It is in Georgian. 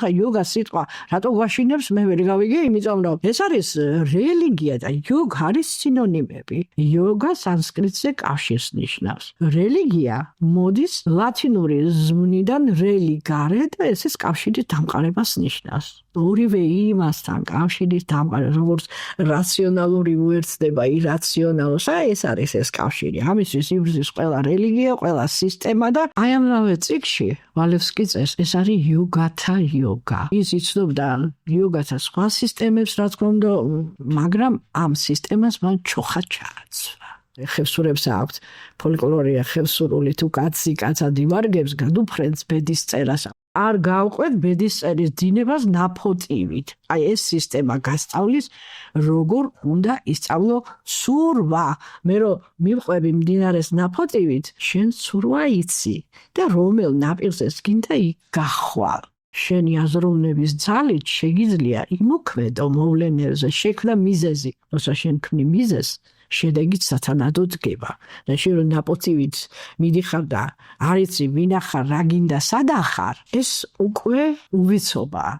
ხა იოგა სიტყვა რატო გვაშინებს მე ვერ გავიგე იმიტომ რომ ეს არის რელიგია და იოგა არის სინონიმები იოგა სანსკრიტზე კავშირს ნიშნავს რელიგია მოდის ლათინური ზმნიდან რელი გარე და ეს კავშირის დამყარებას ნიშნავს ორივე იმასთან კავშირის დამყარება როგორც რაციონალური უერთდება ირაციონალს ეს არის ეს კავშირი ამისთვის იბრძვის ყველა რელიგია ყველა სისტემა და აი ამავე წიგნში ვალევსკი წერს ეს არის იოგათა იოგა ის იცნობდა იოგათა სხვა სისტემებს რა თქმა უნდა მაგრამ ამ სისტემას მან ჩოხა ჩააცვა ხევსურებს აქვთ ფოლკლორია ხევსურული თუ კაცი კაცად ივარგებს გადუფრენს ბედის წერას არ გავყვეთ ბედის წერის დინებას ნაფოტივით აი ეს სისტემა გასწავლის როგორ უნდა ისწავლო სურვა მე რომ მივყვები მდინარეს ნაფოტივით შენ სურვა იცი და რომელ ნაპირზეც გინდა იქ გახვალ შენი აზროვნების ძალით შეგიძლია იმოქმედო მოვლენებზე შექმნა მიზეზი როცა შენ ქმნი მიზეზს შედეგით სათანადოდ დგება და შენ რომ ნაპოტივით მიდიხარ და არ იცი ვინ ახარ რა გინდა სად ახარ ეს უკვე უვიცობაა